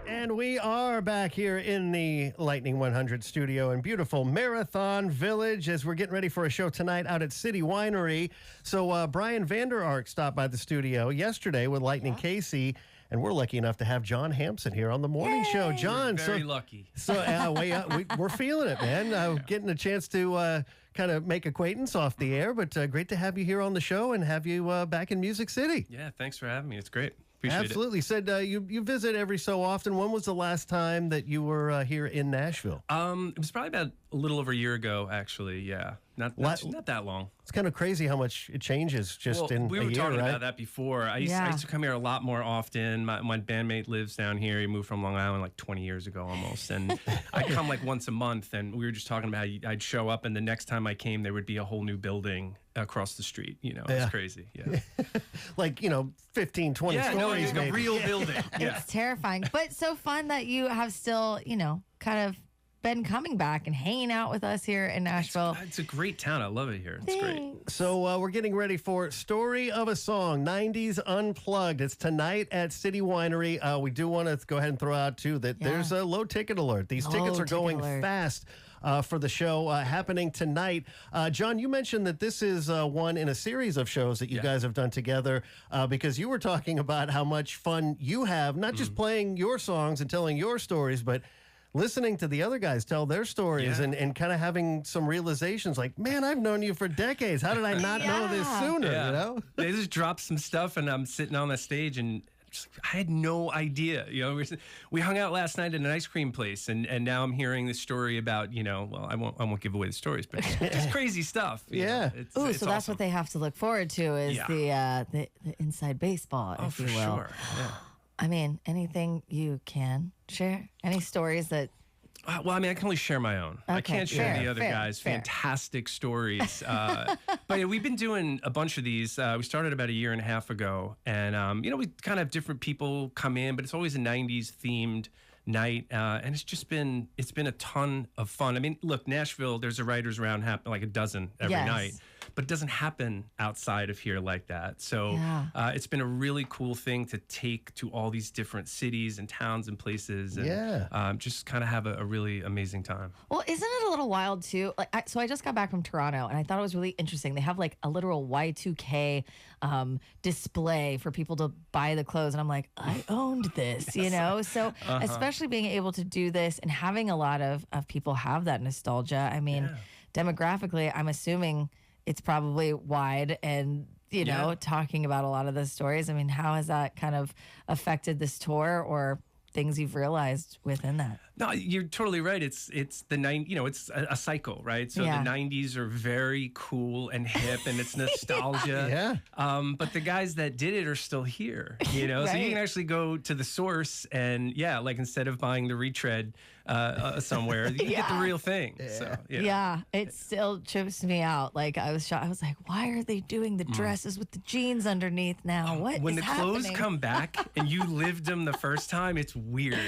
And we are back here in the Lightning 100 studio in beautiful Marathon Village as we're getting ready for a show tonight out at City Winery. So Brian Vander Ark stopped by the studio yesterday with Lightning Casey, and we're lucky enough to have John Hampson here on the morning show. John, very lucky. So we're feeling it, man. Getting a chance to kind of make acquaintance off the air, but great to have you here on the show and have you back in Music City. Yeah, thanks for having me. It's great. Appreciate Absolutely. Said you visit every so often. When was the last time that you were here in Nashville? It was probably about a little over a year ago, actually. Yeah, not that long. It's kind of crazy how much it changes just in a year, we were talking about that before. I used to come here a lot more often. My bandmate lives down here. He moved from Long Island like 20 years ago almost. And I'd come like once a month, and we were just talking about how I'd show up, and the next time I came, there would be a whole new building across the street. You know, it's crazy. Yeah. Like, 15, 20 stories. It's a real building. Yeah. It's terrifying, but so fun that you have still, kind of been coming back and hanging out with us here in Nashville. It's a great town. I love it here. It's great. So we're getting ready for Story of a Song, 90s Unplugged. It's tonight at City Winery. We do want to go ahead and throw out, too, that there's a low ticket alert. These tickets are going fast for the show happening tonight. John, you mentioned that this is one in a series of shows that you guys have done together because you were talking about how much fun you have, not just playing your songs and telling your stories, but listening to the other guys tell their stories and kind of having some realizations like, man, I've known you for decades. How did I not know this sooner, They just dropped some stuff, and I'm sitting on the stage, and I had no idea. We hung out last night at an ice cream place, and now I'm hearing this story about, well, I won't give away the stories, but just crazy stuff. So that's awesome. What they have to look forward to is the inside baseball, if you will. Sure. Yeah. I mean, anything you can share? Any stories that... Well, I mean, I can only share my own. I can't share the other guys' fantastic stories. But yeah, we've been doing a bunch of these. We started about a year and a half ago. And, we kind of have different people come in, but it's always a 90s themed night. And it's been a ton of fun. I mean, look, Nashville, there's a writers' round happen like a dozen every night. But it doesn't happen outside of here like that. So it's been a really cool thing to take to all these different cities and towns and places and just kind of have a really amazing time. Well, isn't it a little wild too? So I just got back from Toronto, and I thought it was really interesting. They have like a literal Y2K display for people to buy the clothes. And I'm like, I owned this, So especially being able to do this and having a lot of people have that nostalgia. I mean, demographically, I'm assuming it's probably wide and, talking about a lot of the stories. I mean, how has that kind of affected this tour or things you've realized within that? No, you're totally right. It's it's a cycle, right? So the 90s are very cool and hip, and it's nostalgia. But the guys that did it are still here, So you can actually go to the source and like instead of buying the retread somewhere, you can get the real thing. So it still trips me out. Like I was shocked. I was like, why are they doing the dresses with the jeans underneath now? When the clothes come back and you lived them the first time, it's weird.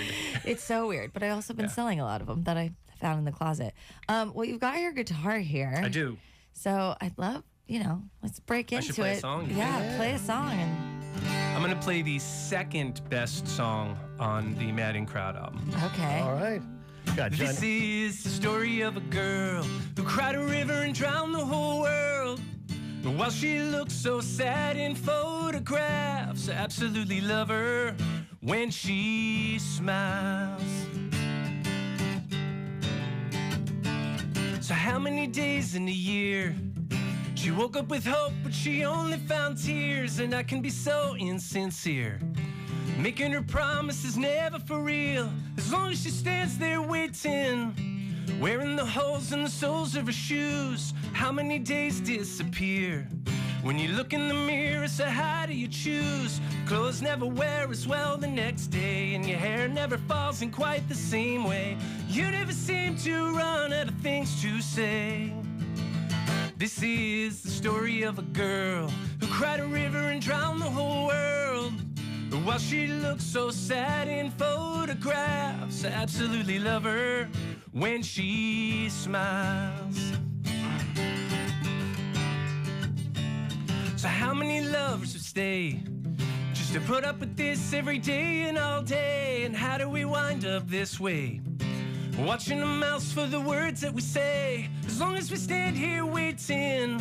It's so weird. But I also been selling a lot of them that I found in the closet. Well, you've got your guitar here. I do. So I'd love, let's break into it. I should play a song? Yeah, play a song. I'm going to play the second best song on the Mad In Crowd album. Okay. All right. This is the story of a girl who cried a river and drowned the whole world. While she looks so sad in photographs, I absolutely love her when she smiles. So how many days in a year she woke up with hope, but she only found tears? And I can be so insincere, making her promises never for real, as long as she stands there waiting, wearing the holes in the soles of her shoes. How many days disappear when you look in the mirror? So how do you choose? Clothes never wear as well the next day, and your hair never falls in quite the same way. You never seem to run out of things to say. This is the story of a girl who cried a river and drowned the whole world. While she looks so sad in photographs, I absolutely love her when she smiles. So how many lovers would stay just to put up with this every day and all day. And how do we wind up this way? Watching the mouths for the words that we say. As long as we stand here waiting,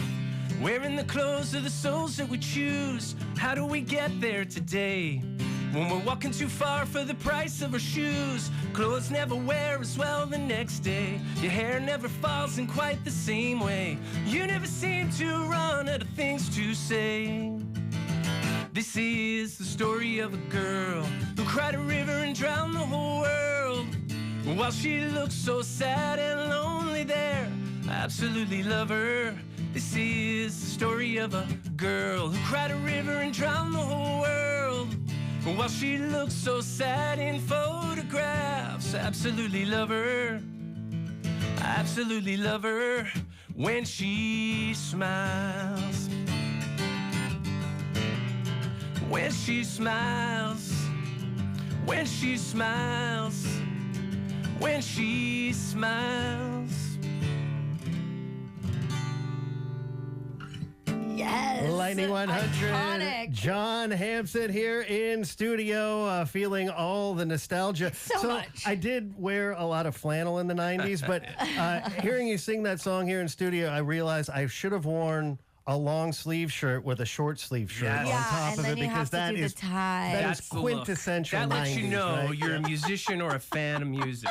wearing the clothes of the souls that we choose. How do we get there today? When we're walking too far for the price of our shoes. Clothes never wear as well the next day. Your hair never falls in quite the same way. You never seem to run out of things to say. This is the story of a girl who cried a river and drowned the whole world. While she looks so sad and lonely there, I absolutely love her. This is the story of a girl who cried a river and drowned the whole world. While she looks so sad in photographs, I absolutely love her. I absolutely love her when she smiles. When she smiles. When she smiles. When she smiles. Yes. Lightning 100. Iconic. John Hampson here in studio, feeling all the nostalgia. So much. I did wear a lot of flannel in the 90s, but hearing you sing that song here in studio, I realized I should have worn a long sleeve shirt with a short sleeve shirt on top and of then it, you because have to that do is the tie. that That's is the look. quintessential. That lets you 90s, know right? you're a musician or a fan of music.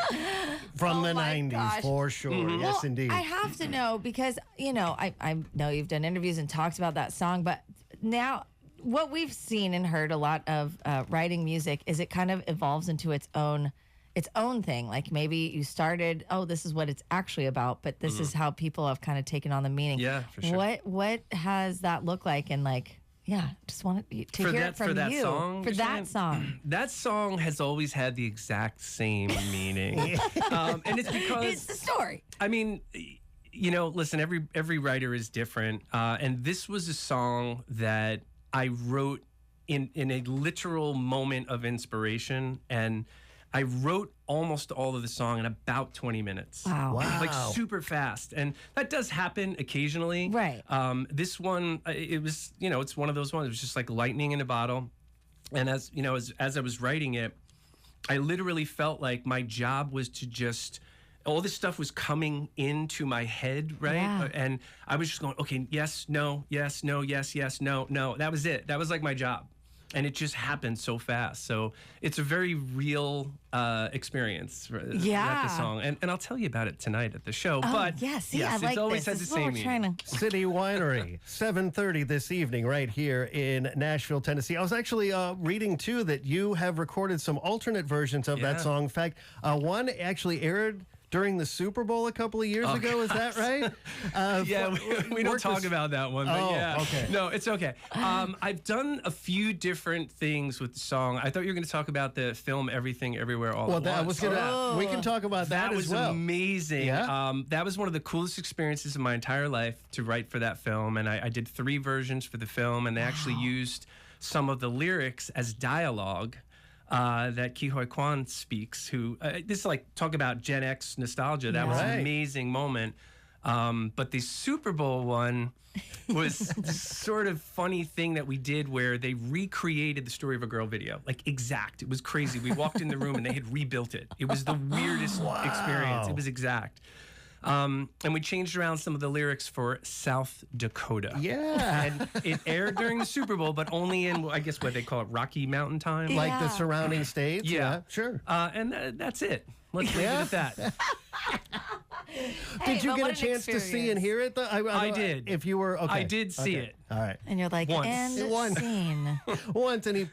From Oh the my 90s, gosh. for sure. Yes, Well, indeed. I have to know because, I know you've done interviews and talked about that song, but now what we've seen and heard a lot of writing music is it kind of evolves into its own thing. Like maybe you started, this is what it's actually about, but this is how people have kind of taken on the meaning. Yeah, for sure. What has that looked like? And just wanted to For hear that- it from for that you. song, For you're that saying? song. That song has always had the exact same meaning. And it's because It's the story. I mean, listen, every writer is different. And this was a song that I wrote in a literal moment of inspiration. And I wrote almost all of the song in about 20 minutes. Wow. Like super fast. And that does happen occasionally. Right. This one, it was, it's one of those ones. It was just like lightning in a bottle. And as I was writing it, I literally felt like my job was to just, all this stuff was coming into my head, right? Yeah. And I was just going, okay, yes, no, yes, no, yes, yes, no, no. That was it. That was like my job. And it just happened so fast. So it's a very real experience. Yeah. The song. And I'll tell you about it tonight at the show. Oh, But yes, yes, I like it's always this. had the This is what same we're trying meaning. to. City Winery, 7:30 this evening, right here in Nashville, Tennessee. I was actually reading too that you have recorded some alternate versions of that Yeah. song. In fact, one actually aired during the Super Bowl a couple of years ago. Is that right? Yeah, we don't talk about that one, but Oh, yeah. okay. No, it's okay. I've done a few different things with the song. I thought you were going to talk about the film Everything Everywhere All Well, at that Once. was gonna. We can talk about that, That was as well. amazing. Yeah? That was one of the coolest experiences of my entire life to write for that film. And I did 3 versions for the film, and they actually used some of the lyrics as dialogue. That Ki Hoi Kwan speaks, who this is like talk about Gen X nostalgia. That was Right. an amazing moment. But the Super Bowl one was this sort of funny thing that we did where they recreated the Story of a Girl video, like exact. It was crazy. We walked in the room and they had rebuilt it. It was the weirdest experience. It was exact. And we changed around some of the lyrics for South Dakota. Yeah. And it aired during the Super Bowl, but only in, I guess, what they call it, Rocky Mountain time. Yeah. Like the surrounding states. Yeah. Sure. And that's it. Let's leave it at that. Did you but get what a an chance to see and experience. hear it? Though? I did. If you were okay, I did see Okay. it. All right. And you're like, Once. end Once. scene. Once, and he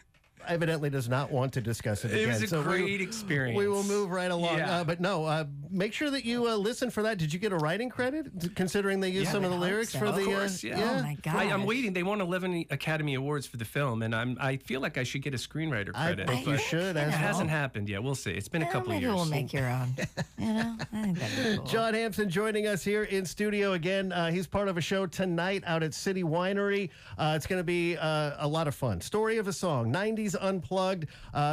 evidently does not want to discuss it again. It was a So great experience. We will move right along. Yeah. But no, make sure that you listen for that. Did you get a writing credit, considering they used Yeah, some of I the hope lyrics so. for Of the? course, yeah. Oh my gosh. I'm waiting. They won 11 Academy Awards for the film, and I feel like I should get a screenwriter I credit. think you but should. It As well. hasn't happened yet. We'll see. It's been a couple maybe years. we'll make your own. I think that'd be cool. John Hampson joining us here in studio again. He's part of a show tonight out at City Winery. It's going to be a lot of fun. Story of a Song, 90s 90s Unplugged.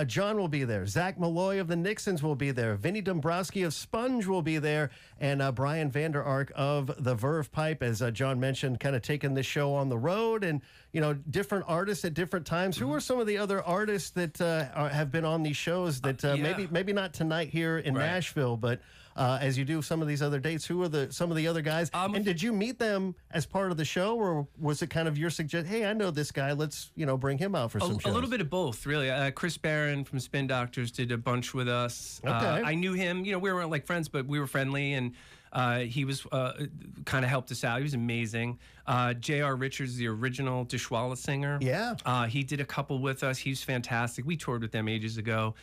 John will be there. Zach Malloy of the Nixons will be there. Vinny Dombrowski of Sponge will be there. And Brian Vander Ark of the Verve Pipe, as John mentioned, kind of taking this show on the road and, you know, different artists at different times. Who are some of the other artists that have been on these shows that maybe not tonight here in Nashville, but as you do some of these other dates, who are some of the other guys? And did you meet them as part of the show, or was it kind of your suggestion, hey, I know this guy, let's, you know, bring him out for some shows? A little bit of both, really. Chris Barron from Spin Doctors did a bunch with us. Okay. I knew him. You know, we weren't like friends, but we were friendly, and he was kind of helped us out. He was amazing. J.R. Richards, the original Dishwalla singer. Yeah. He did a couple with us. He was fantastic. We toured with them ages ago.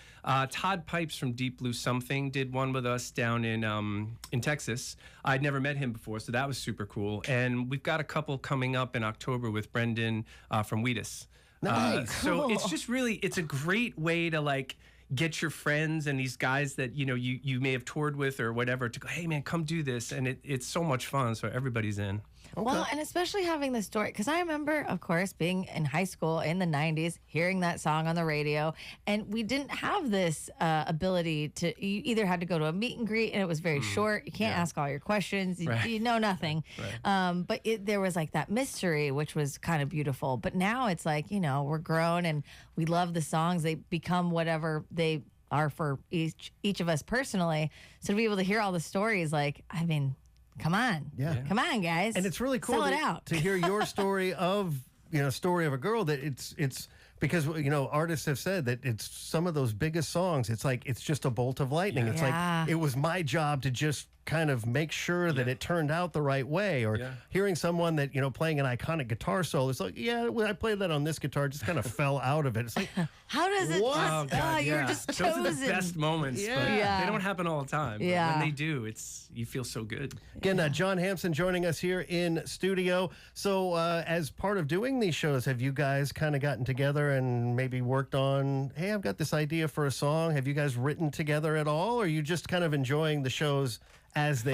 Todd Pipes from Deep Blue Something did one with us down in Texas. I'd never met him before, so that was super cool. And we've got a couple coming up in October with Brendan from Wheatus. Nice. So it's just really, it's a great way to like get your friends and these guys that, you know, you may have toured with or whatever to go, hey man, come do this. And it's so much fun. So everybody's in. Okay. Well, and especially having the story, because I remember, of course, being in high school in the 90s, hearing that song on the radio, and we didn't have this ability to, you either had to go to a meet and greet, and it was very short. You can't ask all your questions. You know nothing. But there was like that mystery, which was kind of beautiful. But now it's like, you know, we're grown and we love the songs. They become whatever they are for each of us personally. So to be able to hear all the stories, like, I mean, come on. Yeah. Come on, guys. And it's really cool to hear your story of, you know, story of a girl that it's because, you know, artists have said that it's some of those biggest songs. It's like, it's just a bolt of lightning. It's like, it was my job to just kind of make sure that it turned out the right way, or hearing someone that, you know, playing an iconic guitar solo, it's like, when I played that on this guitar, it just kind of fell out of it. It's like, how does it what? just, you were just chosen. Those are the best moments, but they don't happen all the time. But when they do, you feel so good. Again, John Hampson joining us here in studio. So as part of doing these shows, have you guys kind of gotten together and maybe worked on, hey, I've got this idea for a song. Have you guys written together at all, or are you just kind of enjoying the shows as they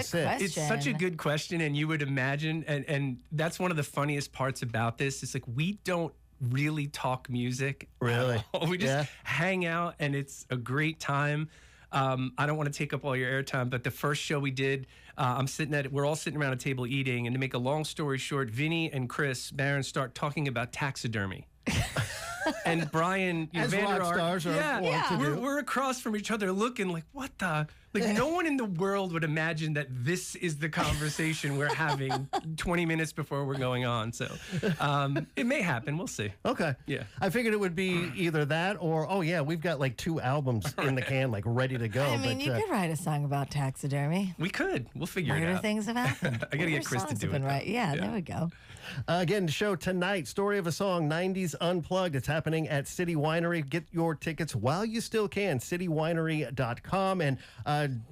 sit? Question. It's such a good question, and you would imagine, and that's one of the funniest parts about this. It's like we don't really talk music. Really? We just hang out, and it's a great time. I don't want to take up all your airtime, but the first show we did, we're all sitting around a table eating, and to make a long story short, Vinny and Chris Barron start talking about taxidermy. And Brian, as rock stars are we're across from each other looking like, what the? Like, no one in the world would imagine that this is the conversation we're having 20 minutes before we're going on. So it may happen. We'll see. Okay. Yeah. I figured it would be either that or, we've got like 2 albums in the can, like ready to go. I mean, you could write a song about taxidermy. We could. We'll figure it Weirder out. things have happened. I got to get Chris to do it. Right. Yeah, there we go. Again, the show tonight, Story of a Song, 90s Unplugged. It's happening at City Winery. Get your tickets while you still can, citywinery.com. And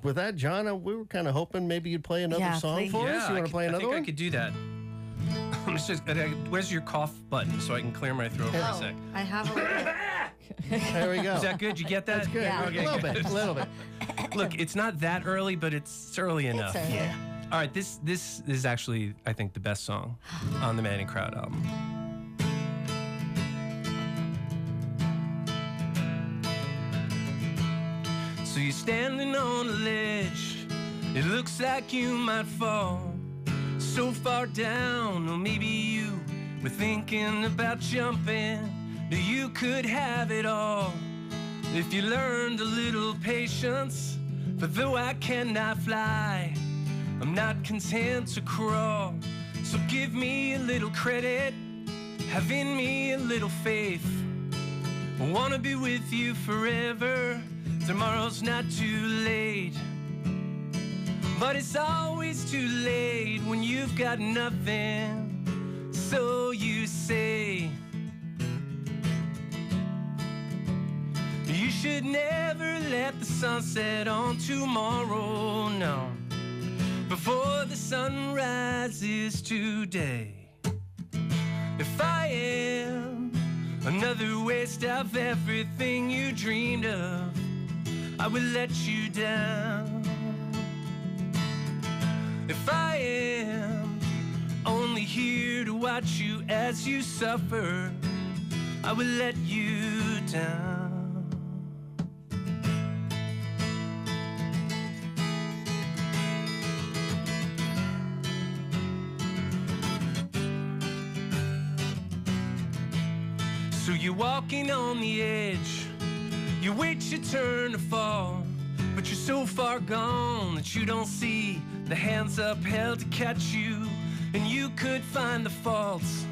with that, John, we were kind of hoping maybe you'd play another song for us. You want to play another one? I think I could do that. Where's your cough button so I can clear my throat for a sec? I have a little... There we go. Is that good? You get that? That's good. Yeah. Okay, a little bit. Look, it's not that early, but it's early enough. It's early. All right, this is actually, I think, the best song on the Manning Crowd album. So you're standing on a ledge, it looks like you might fall so far down, or maybe you were thinking about jumping, but you could have it all if you learned a little patience. For though I cannot fly, I'm not content to crawl. So give me a little credit, have in me a little faith. I wanna be with you forever, tomorrow's not too late. But it's always too late when you've got nothing, so you say. You should never let the sun set on tomorrow, no, before the sun rises today. If I am another waste of everything you dreamed of, I will let you down. If I am only here to watch you as you suffer, I will let you down. So you're walking on the edge, you wait your turn to fall, but you're so far gone that you don't see the hands upheld to catch you. And you could find the faults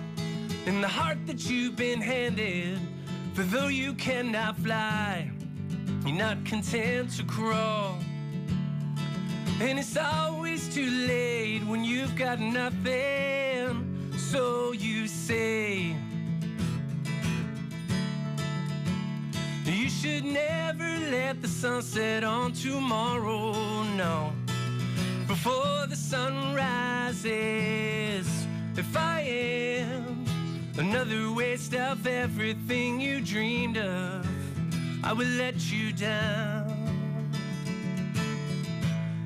in the heart that you've been handed. For though you cannot fly, you're not content to crawl. And it's always too late when you've got nothing. So you say, you should never let the sun set on tomorrow, no. Before the sun rises, if I am another waste of everything you dreamed of, I will let you down.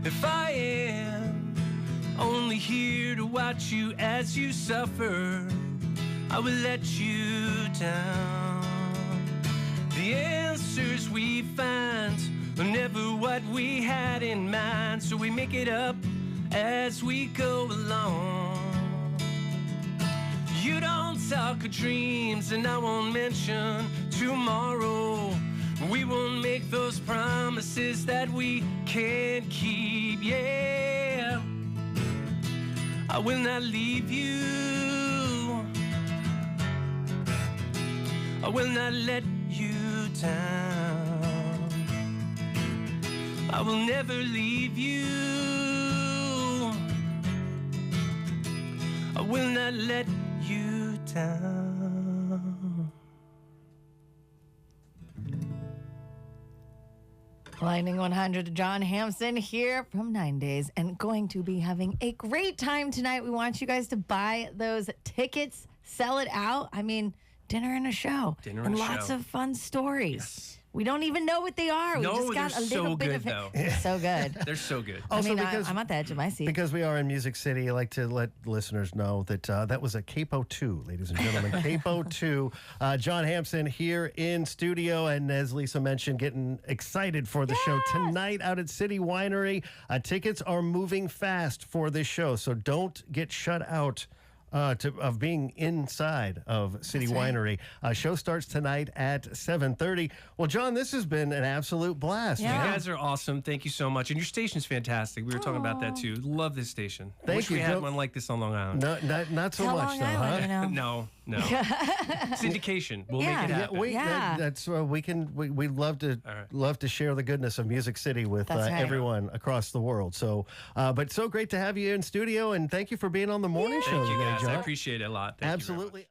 If I am only here to watch you as you suffer, I will let you down. The answers we find are never what we had in mind, so we make it up as we go along. You don't talk of dreams, and I won't mention tomorrow. We won't make those promises that we can't keep, yeah. I will not leave you. I will not let you down. I will never leave you. I will not let you down. Lightning 100, John Hampson here from 9 Days, and going to be having a great time tonight. We want you guys to buy those tickets, sell it out. I mean, dinner and a show. Dinner and and a lots show. of fun stories. Yes. We don't even know what they are. We No, just got they're a little so bit good, of it. though. They're so good. They're so good. I Also mean, because- I'm at the edge of my seat. Because we are in Music City, I like to let listeners know that that was a Capo 2, ladies and gentlemen. Capo 2. John Hampson here in studio. And as Lisa mentioned, getting excited for the show tonight out at City Winery. Tickets are moving fast for this show, so don't get shut out of being inside of City Winery. Show starts tonight at 7:30. Well, John, this has been an absolute blast. Yeah. You man. guys are awesome. Thank you so much. And your station's fantastic. We were talking about that too. Love this station. Thank Wish you, we had Joe. one like this on Long Island. No, not so Tell much, Long though, Island, huh? you know? No. Syndication. We'll Yeah. make it Yeah, happen. Yeah. That's we love to right. love to share the goodness of Music City with That's right. everyone across the world. So, but so great to have you in studio, and thank you for being on the morning show Thank you today, guys. John. I appreciate it a lot. Thank you very much. Absolutely.